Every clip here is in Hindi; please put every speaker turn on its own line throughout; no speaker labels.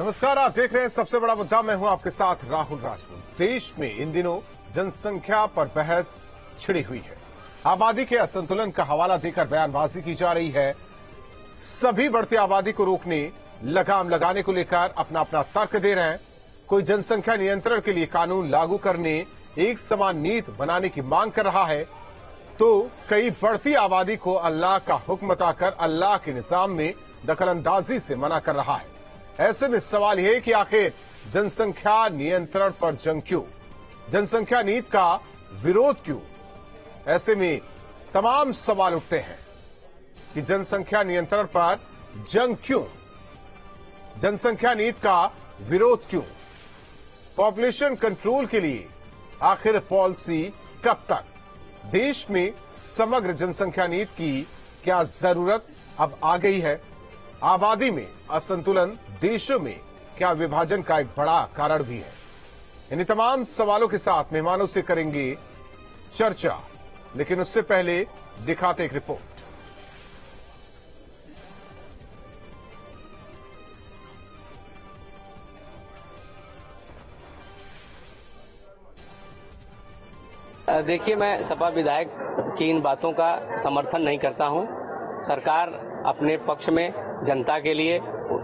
नमस्कार, आप देख रहे हैं सबसे बड़ा मुद्दा। मैं हूं आपके साथ राहुल राजपूत। देश में इन दिनों जनसंख्या पर बहस छिड़ी हुई है। आबादी के असंतुलन का हवाला देकर बयानबाजी की जा रही है। सभी बढ़ती आबादी को रोकने, लगाम लगाने को लेकर अपना अपना तर्क दे रहे हैं। कोई जनसंख्या नियंत्रण के लिए कानून लागू करने, एक समान नीति बनाने की मांग कर रहा है, तो कई बढ़ती आबादी को अल्लाह का हुक्म बताकर अल्लाह के निजाम में दखलंदाजी से मना कर रहा है। ऐसे में सवाल यह है कि आखिर जनसंख्या नियंत्रण पर जंग क्यों, जनसंख्या नीति का विरोध क्यों? ऐसे में तमाम सवाल उठते हैं कि जनसंख्या नियंत्रण पर जंग क्यों, जनसंख्या नीति का विरोध क्यों, पॉपुलेशन कंट्रोल के लिए आखिर पॉलिसी कब तक, देश में समग्र जनसंख्या नीति की क्या जरूरत अब आ गई है, आबादी में असंतुलन देशों में क्या विभाजन का एक बड़ा कारण भी है। इन तमाम सवालों के साथ मेहमानों से करेंगे चर्चा, लेकिन उससे पहले दिखाते एक रिपोर्ट।
देखिए, मैं सपा विधायक की इन बातों का समर्थन नहीं करता हूं। सरकार अपने पक्ष में जनता के लिए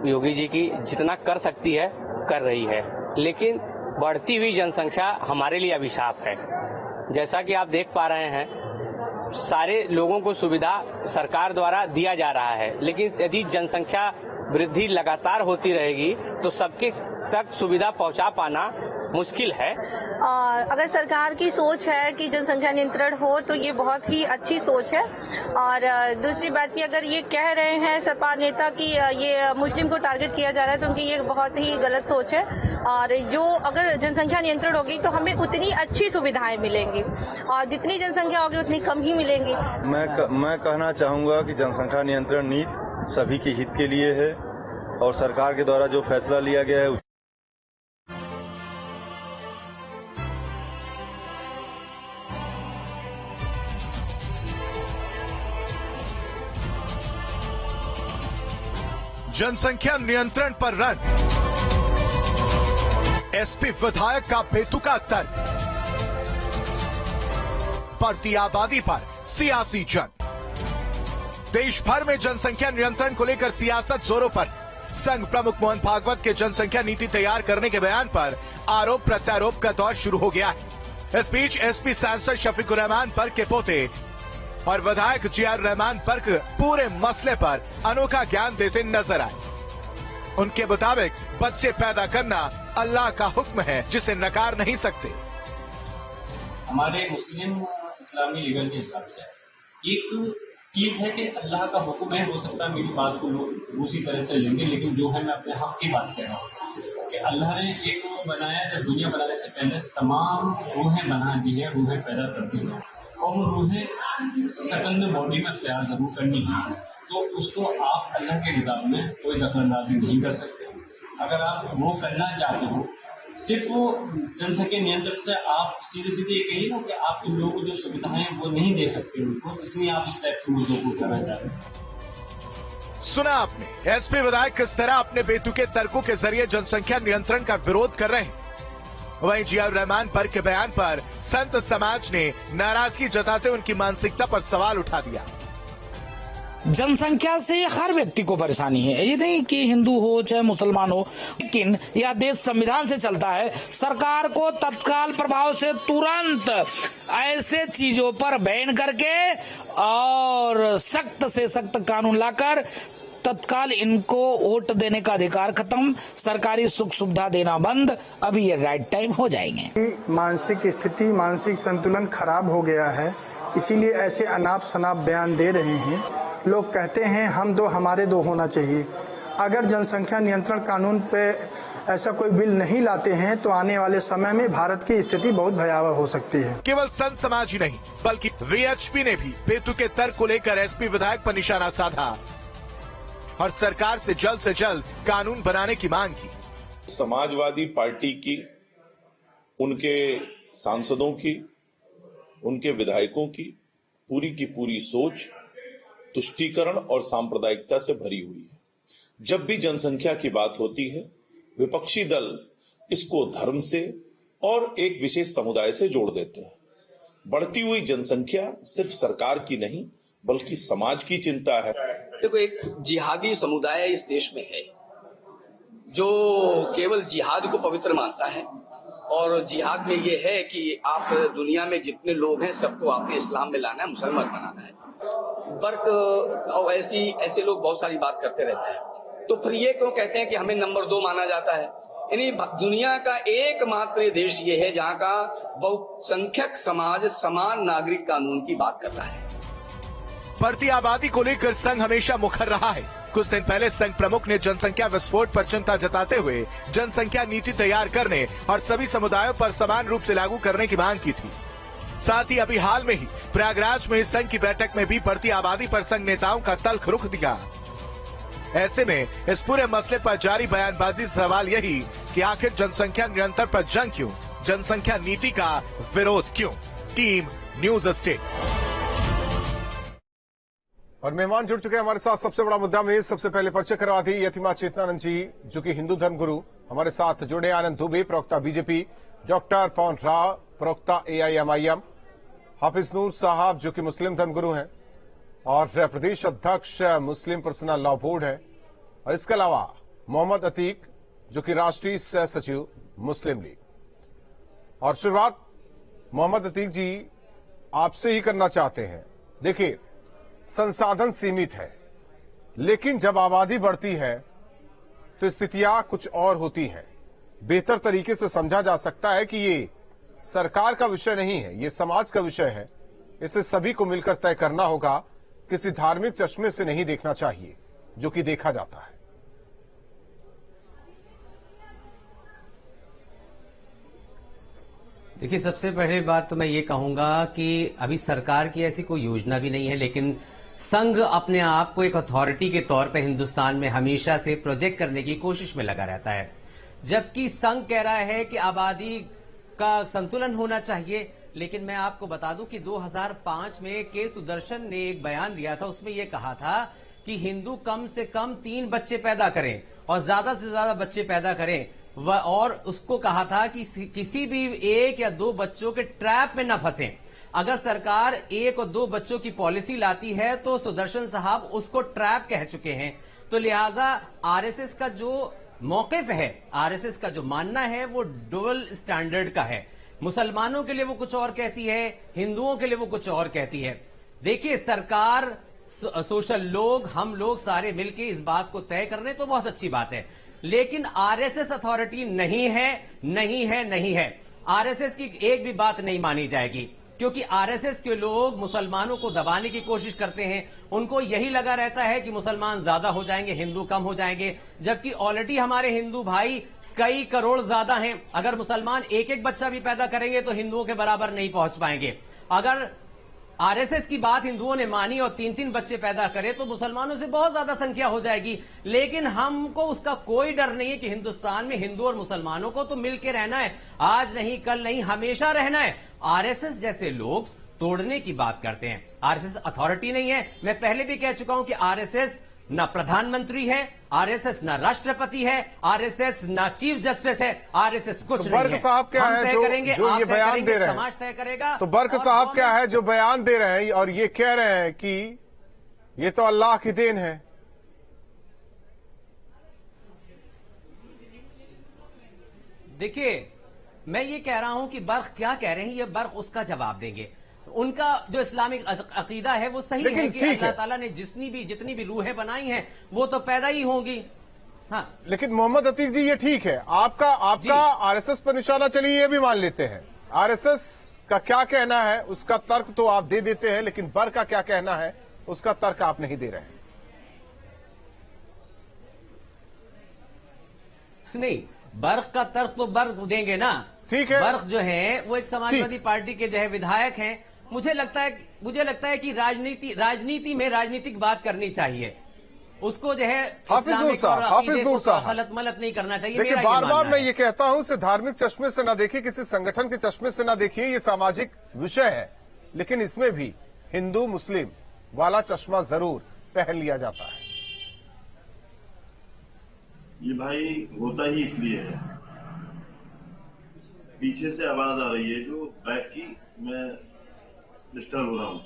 योगी जी की जितना कर सकती है कर रही है, लेकिन बढ़ती हुई जनसंख्या हमारे लिए अभिशाप है। जैसा कि आप देख पा रहे हैं, सारे लोगों को सुविधा सरकार द्वारा दिया जा रहा है, लेकिन यदि जनसंख्या वृद्धि लगातार होती रहेगी तो सबके तक सुविधा पहुंचा पाना मुश्किल है।
अगर सरकार की सोच है कि जनसंख्या नियंत्रण हो तो ये बहुत ही अच्छी सोच है। और दूसरी बात की, अगर ये कह रहे हैं सपा नेता कि ये मुस्लिम को टारगेट किया जा रहा है, तो उनकी ये बहुत ही गलत सोच है। और जो अगर जनसंख्या नियंत्रण होगी तो हमें उतनी अच्छी सुविधाएं मिलेंगी, और जितनी जनसंख्या होगी उतनी कम ही मिलेंगी।
मैं कहना चाहूँगा कि जनसंख्या नियंत्रण नीति सभी के हित के लिए है, और सरकार के द्वारा जो फैसला लिया गया है
जनसंख्या नियंत्रण पर रन, एसपी विधायक का बेतुका तर्क, बढ़ती आबादी पर सियासी जंग। देश भर में जनसंख्या नियंत्रण को लेकर सियासत जोरों पर। संघ प्रमुख मोहन भागवत के जनसंख्या नीति तैयार करने के बयान पर आरोप प्रत्यारोप का दौर शुरू हो गया है। इस बीच एसपी सांसद शफीकुर रहमान बर्क के पोते और विधायक जियाउर रहमान बर्क पूरे मसले पर अनोखा ज्ञान देते नजर आए। उनके मुताबिक बच्चे पैदा करना अल्लाह का हुक्म है, जिसे नकार नहीं सकते।
हमारे मुस्लिम इस्लामी लीगल के हिसाब से एक चीज है कि अल्लाह का हुक्म है। हो सकता है मेरी बात को लोग दूसरी तरह से लेंगे, लेकिन जो है मैं अपने हक की बात कह रहा हूँ कि अल्लाह ने एक बनाया, जब दुनिया बनाने से पहले तमाम रूहें बना दी है, रूहें पैदा करती हैं, और वो रूहें शक्ल में बॉडी में तैयार जरूर करनी है, तो उसको आप अल्लाह के निज़ाम में कोई दखलंदाजी नहीं कर सकते। अगर आप वो करना चाहते हो, सिर्फ वो जनसंख्या नियंत्रण से आप सीधे सीधे ये कहिए ना कि आप इन लोगों को जो सुविधाएं वो नहीं दे सकते उनको, इसलिए आप इस टाइप के मुद्दों को करना चाहते हैं।
सुना आपने, एसपी विधायक किस तरह अपने बेतुके तर्कों के जरिए जनसंख्या नियंत्रण का विरोध कर रहे हैं। वहीं जियाउर रहमान बर्क के बयान पर संत समाज ने नाराजगी जताते उनकी मानसिकता पर सवाल उठा दिया।
जनसंख्या से हर व्यक्ति को परेशानी है, ये नहीं कि हिंदू हो चाहे मुसलमान हो, लेकिन यह देश संविधान से चलता है। सरकार को तत्काल प्रभाव से तुरंत ऐसे चीजों पर बैन करके और सख्त से सख्त कानून लाकर तत्काल इनको वोट देने का अधिकार खत्म, सरकारी सुख सुविधा देना बंद। अभी ये राइट टाइम हो जाएंगे।
मानसिक स्थिति, मानसिक संतुलन खराब हो गया है, इसीलिए ऐसे अनाप शनाप बयान दे रहे हैं। लोग कहते हैं हम दो हमारे दो होना चाहिए। अगर जनसंख्या नियंत्रण कानून पे ऐसा कोई बिल नहीं लाते हैं तो आने वाले समय में भारत की स्थिति बहुत भयावह हो सकती है।
केवल संत समाज ही नहीं, बल्कि वीएचपी ने भी बेतुके तर्क को लेकर एसपी विधायक पर निशाना साधा और सरकार से जल्द कानून बनाने की मांग की।
समाजवादी पार्टी की, उनके सांसदों की, उनके विधायकों की पूरी सोच तुष्टीकरण और सांप्रदायिकता से भरी हुई है। जब भी जनसंख्या की बात होती है विपक्षी दल इसको धर्म से और एक विशेष समुदाय से जोड़ देते हैं। बढ़ती हुई जनसंख्या सिर्फ सरकार की नहीं बल्कि समाज की चिंता है।
देखो, एक जिहादी समुदाय इस देश में है जो केवल जिहाद को पवित्र मानता है, और जिहाद में ये है कि आप दुनिया में जितने लोग हैं सबको आपने इस्लाम में लाना है, मुसलमान बनाना है। बर्क और ऐसे लोग बहुत सारी बात करते रहते हैं। तो फिर ये क्यों कहते हैं कि हमें नंबर 2 माना जाता है? यानी दुनिया का एकमात्र देश ये है जहाँ का बहुसंख्यक समाज समान नागरिक कानून की बात करता है।
बढ़ती आबादी को लेकर संघ हमेशा मुखर रहा है। कुछ दिन पहले संघ प्रमुख ने जनसंख्या विस्फोट पर चिंता जताते हुए जनसंख्या नीति तैयार करने और सभी समुदायों पर समान रूप से लागू करने की मांग की थी। साथ ही अभी हाल में ही प्रयागराज में संघ की बैठक में भी बढ़ती आबादी पर संघ नेताओं का तल्ख रुख दिखा। ऐसे में इस पूरे मसले पर जारी बयानबाजी से सवाल यही कि आखिर जनसंख्या नियंत्रण पर जंग क्यों, जनसंख्या नीति का विरोध क्यों? Team news state.
और मेहमान जुड़ चुके हैं हमारे साथ सबसे बड़ा मुद्दा में। सबसे पहले परिचय करवा दी यतिमा चेतनानंद जी, जो कि हिंदू धर्म गुरु हमारे साथ जुड़े। आनंद दुबे, प्रवक्ता बीजेपी, डॉक्टर पवन राव, प्रवक्ता AIMIM, हाफिज नूर साहब जो कि मुस्लिम धर्म गुरु हैं और प्रदेश अध्यक्ष मुस्लिम पर्सनल लॉ बोर्ड है, और इसके अलावा मोहम्मद अतीक जो कि राष्ट्रीय सह सचिव मुस्लिम लीग। और शुरुआत मोहम्मद अतीक जी आपसे ही करना चाहते हैं। देखिए, संसाधन सीमित है, लेकिन जब आबादी बढ़ती है तो स्थितियां कुछ और होती हैं। बेहतर तरीके से समझा जा सकता है कि ये सरकार का विषय नहीं है, ये समाज का विषय है। इसे सभी को मिलकर तय करना होगा, किसी धार्मिक चश्मे से नहीं देखना चाहिए जो कि देखा जाता है।
देखिए, सबसे पहले बात तो मैं ये कहूंगा कि अभी सरकार की ऐसी कोई योजना भी नहीं है, लेकिन संघ अपने आप को एक अथॉरिटी के तौर पर हिंदुस्तान में हमेशा से प्रोजेक्ट करने की कोशिश में लगा रहता है। जबकि संघ कह रहा है कि आबादी का संतुलन होना चाहिए, लेकिन मैं आपको बता दूं कि 2005 में के सुदर्शन ने एक बयान दिया था, उसमें यह कहा था कि हिंदू कम से कम 3 बच्चे पैदा करें और ज्यादा से ज्यादा बच्चे पैदा करें, और उसको कहा था कि किसी भी 1 या 2 बच्चों के ट्रैप में न फंसें। अगर सरकार 1 और 2 बच्चों की पॉलिसी लाती है तो सुदर्शन साहब उसको ट्रैप कह चुके हैं। तो लिहाजा आरएसएस का जो मौकिफ है, आरएसएस का जो मानना है, वो डबल स्टैंडर्ड का है। मुसलमानों के लिए वो कुछ और कहती है, हिंदुओं के लिए वो कुछ और कहती है। देखिए, सरकार, सोशल लोग, हम लोग सारे मिलकर इस बात को तय कर रहे हैं तो बहुत अच्छी बात है, लेकिन आरएसएस अथॉरिटी नहीं है, नहीं है, नहीं है। आरएसएस की एक भी बात नहीं मानी जाएगी, क्योंकि आरएसएस के लोग मुसलमानों को दबाने की कोशिश करते हैं। उनको यही लगा रहता है कि मुसलमान ज्यादा हो जाएंगे, हिंदू कम हो जाएंगे, जबकि ऑलरेडी हमारे हिंदू भाई कई करोड़ ज्यादा हैं। अगर मुसलमान 1-1 बच्चा भी पैदा करेंगे तो हिंदुओं के बराबर नहीं पहुंच पाएंगे। अगर आरएसएस की बात हिंदुओं ने मानी और 3-3 बच्चे पैदा करे तो मुसलमानों से बहुत ज्यादा संख्या हो जाएगी। लेकिन हमको उसका कोई डर नहीं है कि हिंदुस्तान में हिंदू और मुसलमानों को तो मिलकर रहना है, आज नहीं, कल नहीं, हमेशा रहना है। आरएसएस जैसे लोग तोड़ने की बात करते हैं। आरएसएस अथॉरिटी नहीं है। मैं पहले भी कह चुका हूं कि आरएसएस ना प्रधानमंत्री है, आरएसएस ना राष्ट्रपति है, आरएसएस ना चीफ जस्टिस है, आरएसएस कुछ नहीं है।
बर्क साहब क्या है जो ये बयान दे रहे हैं,
समाज तय करेगा।
तो बर्क साहब क्या है जो बयान दे रहे हैं और ये कह रहे हैं कि ये तो अल्लाह की देन है?
देखिए, मैं ये कह रहा हूं कि बर्क क्या कह रहे हैं, ये बर्क उसका जवाब देंगे। उनका जो इस्लामिक अकीदा है वो सही है कि अल्लाह ताला ने जितनी भी रूहें बनाई हैं वो तो पैदा ही होंगी। हाँ, लेकिन
मोहम्मद अतीक जी, ये ठीक है, आपका आरएसएस पर निशाना चलिए, ये भी मान लेते हैं। आरएसएस का क्या कहना है उसका तर्क तो आप दे देते हैं, लेकिन बर्क का क्या कहना है उसका तर्क आप नहीं दे रहे हैं।
नहीं, बर्क का तर्क तो बर्क देंगे ना।
ठीक है,
बर्क जो है वो एक समाजवादी पार्टी के जो है विधायक हैं। मुझे लगता है कि राजनीति में राजनीतिक बात करनी चाहिए, उसको जो है
हाफिज नूर साहब
गलत मलत नहीं करना चाहिए।
देखिए, बार बार मैं ये कहता हूं, इसे धार्मिक चश्मे से ना देखिए, किसी संगठन के चश्मे से ना देखिए, ये सामाजिक विषय है, लेकिन इसमें भी हिंदू मुस्लिम वाला चश्मा जरूर पहन लिया जाता है।
ये भाई होता ही इसलिए है। पीछे से आवाज आ रही है जो बैक की, मैं डिस्टर्ब हो रहा हूं।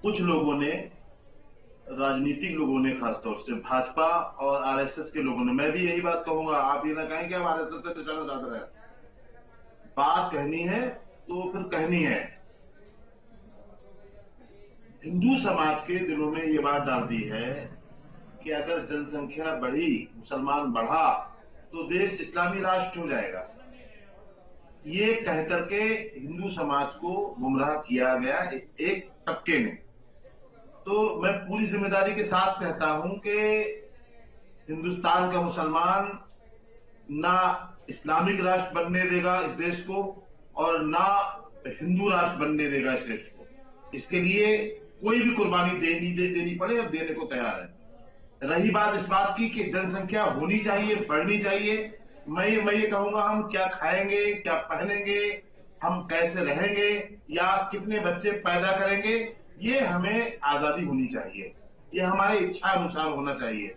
कुछ लोगों ने, राजनीतिक लोगों ने, खासतौर से भाजपा और आरएसएस के लोगों ने, मैं भी यही बात कहूंगा, आप ये ना कहें कि हम आरएसएस पे निशाना साध रहे हैं। बात कहनी है तो फिर कहनी है। हिंदू समाज के दिलों में ये बात डाल दी है कि अगर जनसंख्या बढ़ी, मुसलमान बढ़ा, तो देश इस्लामी राष्ट्र हो जाएगा। ये कह करके हिंदू समाज को गुमराह किया गया एक तबके ने। तो मैं पूरी जिम्मेदारी के साथ कहता हूं कि हिंदुस्तान का मुसलमान ना इस्लामिक राष्ट्र बनने देगा इस देश को, और ना हिंदू राष्ट्र बनने देगा इस देश को। इसके लिए कोई भी कुर्बानी देनी पड़े, और देने को तैयार है। रही बात इस बात की कि जनसंख्या होनी चाहिए, बढ़नी चाहिए, मैं ये कहूंगा, हम क्या खाएंगे, क्या पहनेंगे, हम कैसे रहेंगे, या कितने बच्चे पैदा करेंगे, ये हमें आजादी होनी चाहिए। ये हमारे इच्छा अनुसार होना चाहिए।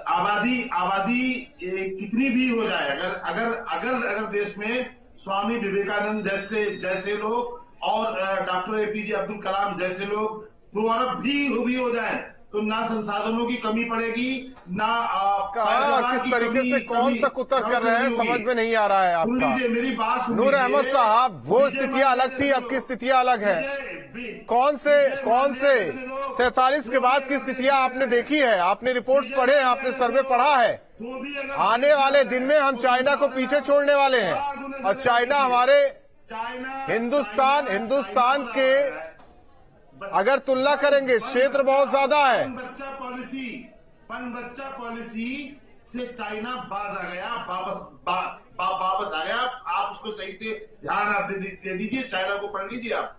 आबादी कितनी भी हो जाए, अगर देश में स्वामी विवेकानंद जैसे लोग और डॉक्टर एपीजे अब्दुल कलाम जैसे लोग 2 अरब भी हो जाए, तो ना संसाधनों की कमी पड़ेगी, ना
किस तरीके से कौन सा कुतर कर रहे हैं समझ में नहीं आ रहा है आपका।
मेरी बात
नूर अहमद साहब, वो स्थितियां अलग थी, अब की स्थितियां अलग है। कौन से 47 के बाद की स्थितियां आपने देखी है? आपने रिपोर्ट्स पढ़े हैं, आपने सर्वे पढ़ा है। आने वाले दिन में हम चाइना को पीछे छोड़ने वाले हैं, और चाइना हमारे हिंदुस्तान के अगर तुलना करेंगे, क्षेत्र बहुत ज्यादा है।
पन बच्चा पॉलिसी से चाइना बाज आ गया, वापस आ गया। आप उसको सही से ध्यान आप दे दीजिए, चाइना को पढ़ लीजिए आप।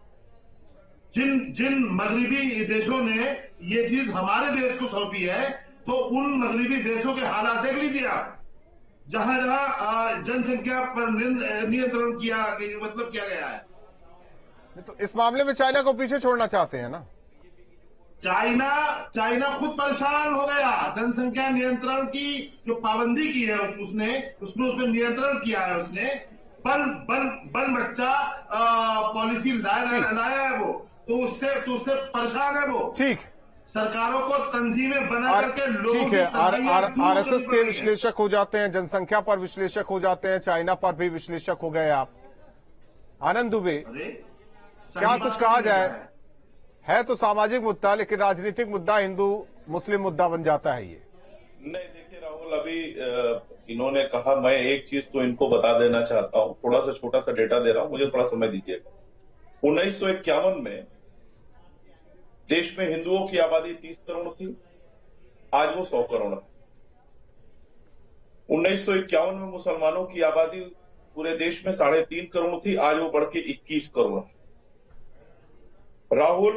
जिन मगरबी देशों ने ये चीज हमारे देश को सौंपी है, तो उन मगरबी देशों के हालात देख लीजिए आप, जहां जनसंख्या पर नियंत्रण किया गया है।
तो इस मामले में चाइना को पीछे छोड़ना चाहते हैं ना?
चाइना खुद परेशान हो गया। जनसंख्या नियंत्रण की जो पाबंदी की है उसने नियंत्रण किया है। उसने बन बच्चा पॉलिसी लाया है वो, तो उससे परेशान है वो।
ठीक,
सरकारों को तंजीमें बना करके लोगों
ठीक है। आरएसएस के विश्लेषक हो जाते हैं, जनसंख्या पर विश्लेषक हो जाते हैं, चाइना पर भी विश्लेषक हो गए आप। आनंद दुबे, क्या कुछ कहा जाए? है तो सामाजिक मुद्दा, लेकिन राजनीतिक मुद्दा हिंदू मुस्लिम मुद्दा बन जाता है ये।
नहीं, देखिए राहुल, अभी इन्होंने कहा, मैं एक चीज तो इनको बता देना चाहता हूं, थोड़ा सा छोटा सा डेटा दे रहा हूं, मुझे थोड़ा समय दीजिएगा। 1951 में देश में हिंदुओं की आबादी 30 करोड़ थी, आज वो 100 करोड़ है। 1951 में मुसलमानों की आबादी पूरे देश में 3.5 करोड़ थी, आज वो बढ़ के 21 करोड़ है। राहुल,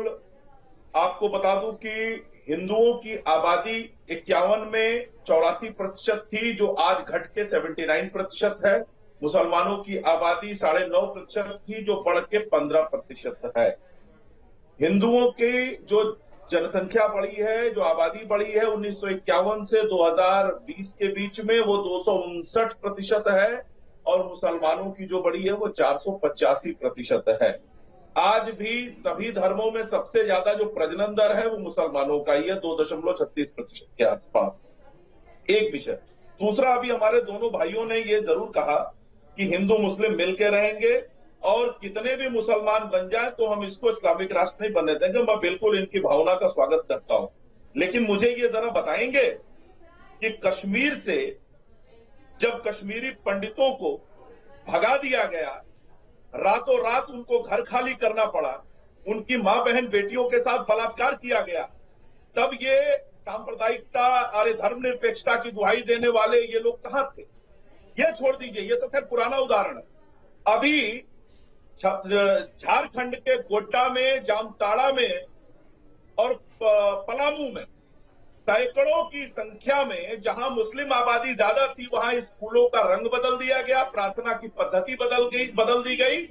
आपको बता दूं कि हिंदुओं की आबादी 51 में 84% थी, जो आज घट के 79% है। मुसलमानों की आबादी 9.5% थी, जो बढ़ के 15% है। हिंदुओं की जो जनसंख्या बढ़ी है, जो आबादी बढ़ी है 1951 से 2020 के बीच में, वो 259% है, और मुसलमानों की जो बढ़ी है वो 485% है। आज भी सभी धर्मों में सबसे ज्यादा जो प्रजनन दर है वो मुसलमानों का ही है, 2.36% के आसपास। एक विषय। दूसरा, अभी हमारे दोनों भाइयों ने ये जरूर कहा कि हिंदू मुस्लिम मिलकर रहेंगे, और कितने भी मुसलमान बन जाए तो हम इसको इस्लामिक राष्ट्र नहीं बनने देंगे। मैं बिल्कुल इनकी भावना का स्वागत करता हूं, लेकिन मुझे ये जरा बताएंगे कि कश्मीर से जब कश्मीरी पंडितों को भगा दिया गया, रातों रात उनको घर खाली करना पड़ा, उनकी मां बहन बेटियों के साथ बलात्कार किया गया, तब ये सांप्रदायिकता और धर्मनिरपेक्षता की दुहाई देने वाले ये लोग कहां थे? ये छोड़ दीजिए, ये तो खैर पुराना उदाहरण है। अभी झारखंड के गोड्डा में, जामताड़ा में और पलामू में सैकड़ों की संख्या में जहां मुस्लिम आबादी ज्यादा थी, वहां स्कूलों का रंग बदल दिया गया, प्रार्थना की पद्धति बदल दी गई,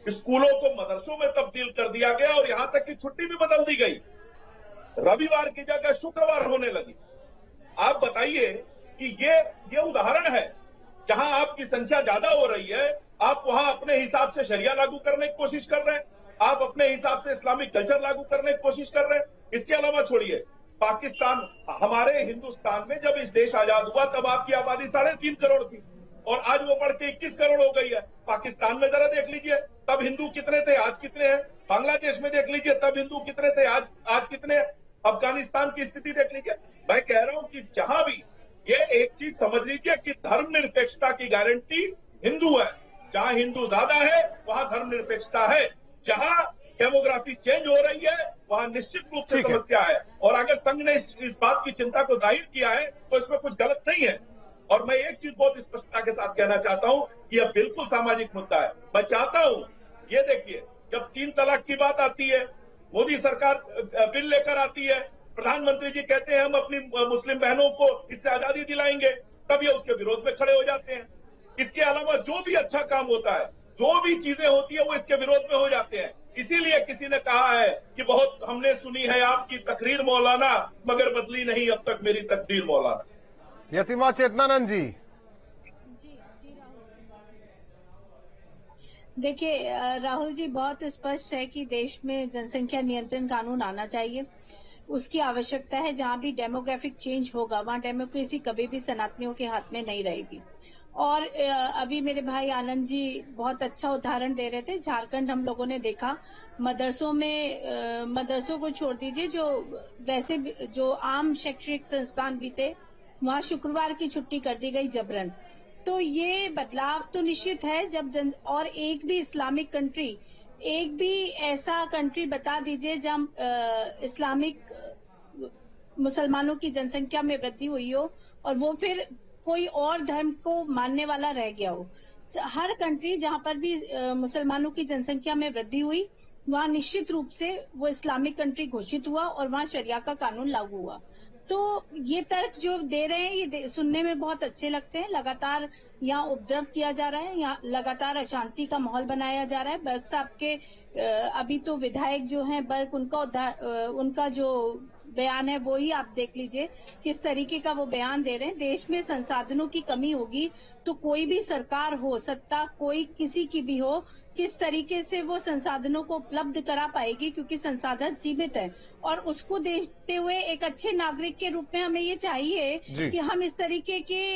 स्कूलों को मदरसों में तब्दील कर दिया गया, और यहां तक कि छुट्टी भी बदल दी गई। रविवार की जगह शुक्रवार होने लगी। आप बताइए कि ये उदाहरण है, जहां आपकी संख्या ज्यादा हो रही है आप वहां अपने हिसाब से शरिया लागू करने की कोशिश कर रहे हैं, आप अपने हिसाब से इस्लामिक कल्चर लागू करने की कोशिश कर रहे हैं। इसके अलावा छोड़िए, पाकिस्तान, हमारे हिंदुस्तान में जब इस देश आजाद हुआ तब आपकी आबादी 3.5 करोड़ थी और आज वो बढ़ के 21 करोड़ हो गई है। पाकिस्तान में जरा देख लीजिए, तब हिंदू कितने थे, आज कितने हैं। बांग्लादेश में देख लीजिए, तब हिंदू कितने थे, आज कितने हैं। अफगानिस्तान की स्थिति देख लीजिए। मैं कह रहा हूं कि जहां भी, ये एक चीज समझ लीजिए कि धर्मनिरपेक्षता की गारंटी हिंदू है। जहां हिंदू ज्यादा है वहां धर्मनिरपेक्षता है। जहां डेमोग्राफी चेंज हो रही है वहां निश्चित रूप से समस्या है। और अगर संघ ने इस बात की चिंता को जाहिर किया है तो इसमें कुछ गलत नहीं है। और मैं एक चीज बहुत स्पष्टता के साथ कहना चाहता हूं कि यह बिल्कुल सामाजिक मुद्दा है। मैं चाहता हूं, ये देखिए, जब 3 तलाक की बात आती है, मोदी सरकार बिल लेकर आती है, प्रधानमंत्री जी कहते हैं हम अपनी मुस्लिम बहनों को इससे आजादी दिलाएंगे, तब ये उसके विरोध में खड़े हो जाते हैं। इसके अलावा जो भी अच्छा काम होता है, जो भी चीजें होती है, वो इसके विरोध में हो जाते हैं। इसीलिए किसी ने कहा है कि बहुत हमने सुनी है आपकी तकरीर मौलाना, मगर बदली नहीं अब तक मेरी तकदीर मौलाना।
यतिमा चेतनानंद जी,
देखिए राहुल जी, बहुत स्पष्ट है कि देश में जनसंख्या नियंत्रण कानून आना चाहिए। उसकी आवश्यकता है। जहां भी डेमोग्राफिक चेंज होगा वहां डेमोक्रेसी कभी भी सनातनियों के हाथ में नहीं रहेगी। और अभी मेरे भाई आनंद जी बहुत अच्छा उदाहरण दे रहे थे। झारखंड हम लोगों ने देखा, मदरसों में मदरसों को छोड़ दीजिए, जो वैसे जो आम शैक्षणिक संस्थान भी थे वहां शुक्रवार की छुट्टी कर दी गई जबरन। तो ये बदलाव तो निश्चित है। जब और एक भी इस्लामिक कंट्री, एक भी ऐसा कंट्री बता दीजिए जहां इस्लामिक मुसलमानों की जनसंख्या में वृद्धि हुई हो और वो फिर कोई और धर्म को मानने वाला रह गया हो। हर कंट्री जहां पर भी मुसलमानों की जनसंख्या में वृद्धि हुई वहां निश्चित रूप से वो इस्लामिक कंट्री घोषित हुआ और वहां शरिया का कानून लागू हुआ। तो ये तर्क जो दे रहे हैं ये सुनने में बहुत अच्छे लगते हैं। लगातार यहाँ उपद्रव किया जा रहा है, यहाँ लगातार अशांति का माहौल बनाया जा रहा है। बर्क साहब के अभी तो विधायक जो हैं बर्क, उनका जो बयान है वो ही आप देख लीजिए किस तरीके का वो बयान दे रहे हैं। देश में संसाधनों की कमी होगी तो कोई भी सरकार हो, सत्ता कोई किसी की भी हो, किस तरीके से वो संसाधनों को उपलब्ध करा पाएगी, क्योंकि संसाधन सीमित है। और उसको देखते हुए एक अच्छे नागरिक के रूप में हमें ये चाहिए कि हम इस तरीके के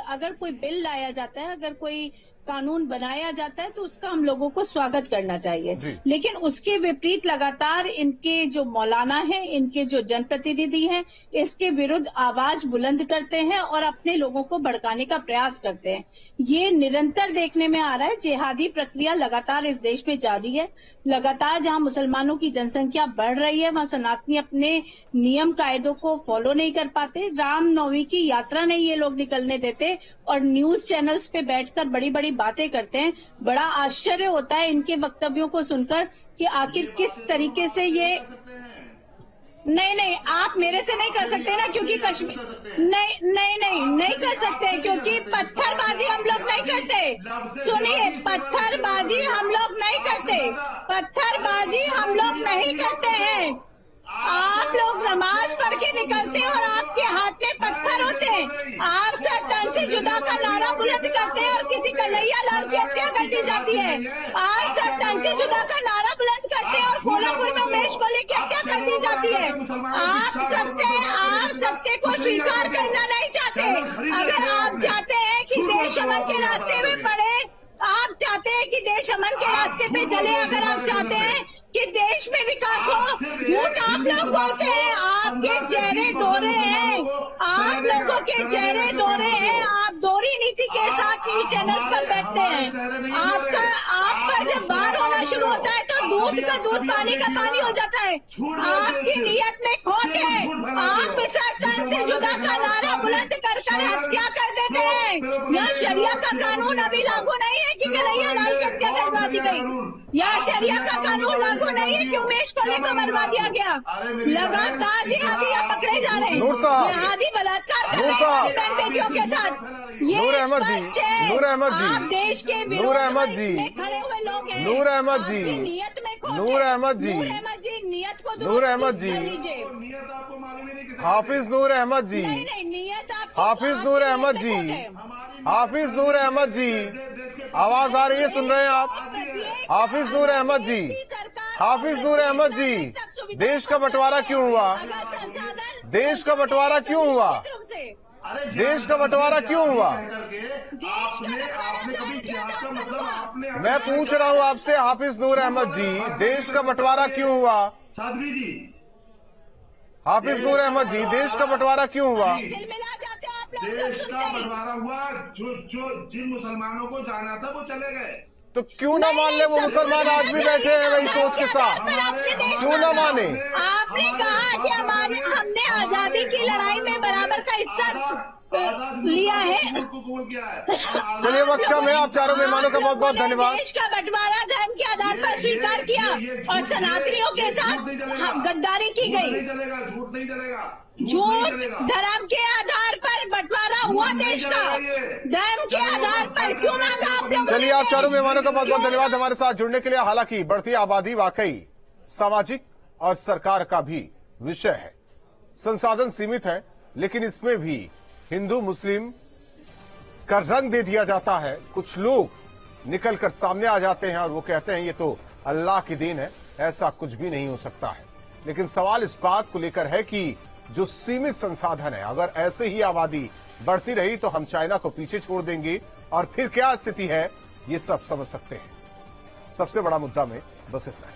अगर कोई बिल लाया जाता है, अगर कोई कानून बनाया जाता है तो उसका हम लोगों को स्वागत करना चाहिए। लेकिन उसके विपरीत लगातार इनके जो मौलाना हैं, इनके जो जनप्रतिनिधि हैं, इसके विरुद्ध आवाज बुलंद करते हैं और अपने लोगों को भड़काने का प्रयास करते हैं। ये निरंतर देखने में आ रहा है। जिहादी प्रक्रिया लगातार इस देश में जारी है। लगातार जहां मुसलमानों की जनसंख्या बढ़ रही है वहां सनातनी अपने नियम कायदों को फॉलो नहीं कर पाते। रामनवमी की यात्रा नहीं ये लोग निकलने देते और न्यूज चैनल्स पे बैठकर बड़ी बड़ी बातें करते हैं। बड़ा आश्चर्य होता है इनके वक्तव्यों को सुनकर कि आखिर किस तरीके से ये नहीं, आप मेरे से नहीं कर सकते ना, क्योंकि कश्मीर नहीं कर सकते, क्योंकि पत्थरबाजी हम लोग नहीं करते। सुनिए, पत्थरबाजी हम लोग नहीं करते, पत्थरबाजी हम लोग नहीं करते हैं। आप लोग नमाज पढ़ के निकलते हैं और आपके हाथ में पत्थर होते हैं। आप सर तन से जुदा का नारा बुलंद करते हैं और किसी कन्हैया लाल की हत्या कर दी जाती है। आप सर तन से जुदा का नारा बुलंद करते हैं और कोल्हापुर में उमेश कोहली की हत्या कर दी जाती है। आप सत्य को स्वीकार करना नहीं चाहते। अगर आप चाहते हैं कि देश अमन के रास्ते में बढ़े, आप चाहते हैं कि देश अमन के रास्ते पे चले, अगर आप चाहते हैं कि देश में विकास हो, झूठ आप लोग बोलते हैं। आपके चेहरे दोहरे हैं, आप लोगों के चेहरे दोहरे हैं। आप दोहरी नीति के साथ न्यूज चैनल्स पर बैठते हैं। आप पर जब बार होना शुरू होता है तो दूध का दूध, पानी का पानी हो जाता है। आपकी नीयत में खोट है। आप सर तन से जुदा का नारा बुलंद कर हत्या कर देते हैं। यह शरिया का कानून अभी लागू नहीं है कि कन्हैया लाल की हत्या करवा दी गई। यह शरिया का कानून लागू नहीं है कि उमेश कोहली को मरवा दिया गया। लगातार जिहादी पकड़े जा रहे हैं, जिहादी बलात्कार कर रहे हैं बहन बेटियों के साथ।
नूर अहमद जी,
नूर अहमद जी, आप देश के
नूर अहमद जी,
खड़े हुए लोग हैं।
नूर अहमद जी,
नियत में
नूर अहमद जी,
नियत को
नूर अहमद जी, हाफिज नूर अहमद जी,
नहीं,
हाफिज नूर अहमद जी, हाफिज नूर अहमद जी, आवाज आ रही है, सुन रहे हैं आप? हाफिज नूर अहमद जी, हाफिज नूर अहमद जी, देश का बंटवारा क्यों हुआ? देश का बंटवारा क्यों हुआ? देश का बंटवारा क्यों हुआ? मैं पूछ रहा हूं आपसे, हाफिज नूर अहमद जी, देश का बंटवारा क्यों हुआ?
साध्वी जी,
हाफिज नूर अहमद जी, देश का बंटवारा क्यों हुआ?
देश का बंटवारा हुआ, जो जिन मुसलमानों को जाना था वो चले गए।
तो क्यों ना मान ले वो मुसलमान आज भी बैठे हैं वही सोच के साथ? क्यों ना माने?
आपने कहा कि हमने आजादी की लड़ाई में बराबर का हिस्सा लिया है।
चलिए वक्त कम है, आप चारों मेहमानों का बहुत बहुत धन्यवाद।
देश का बंटवारा धर्म के आधार पर स्वीकार किया और सनातनियों के साथ गद्दारी की गई।
झूठ नहीं चलेगा,
झूठ धर्म के आधार पर बंटवारा हुआ देश का, धर्म के आधार पर क्यों मांगा आप लोगों ने?
चलिए आप चारों मेहमानों का बहुत बहुत धन्यवाद हमारे साथ जुड़ने के लिए। हालांकि बढ़ती आबादी वाकई सामाजिक और सरकार का भी विषय है, संसाधन सीमित है, लेकिन इसमें भी हिंदू मुस्लिम का रंग दे दिया जाता है। कुछ लोग निकलकर सामने आ जाते हैं और वो कहते हैं ये तो अल्लाह की देन है, ऐसा कुछ भी नहीं हो सकता है। लेकिन सवाल इस बात को लेकर है कि जो सीमित संसाधन है, अगर ऐसे ही आबादी बढ़ती रही तो हम चाइना को पीछे छोड़ देंगे और फिर क्या स्थिति है ये सब समझ सकते हैं। सबसे बड़ा मुद्दा में बस इतना है।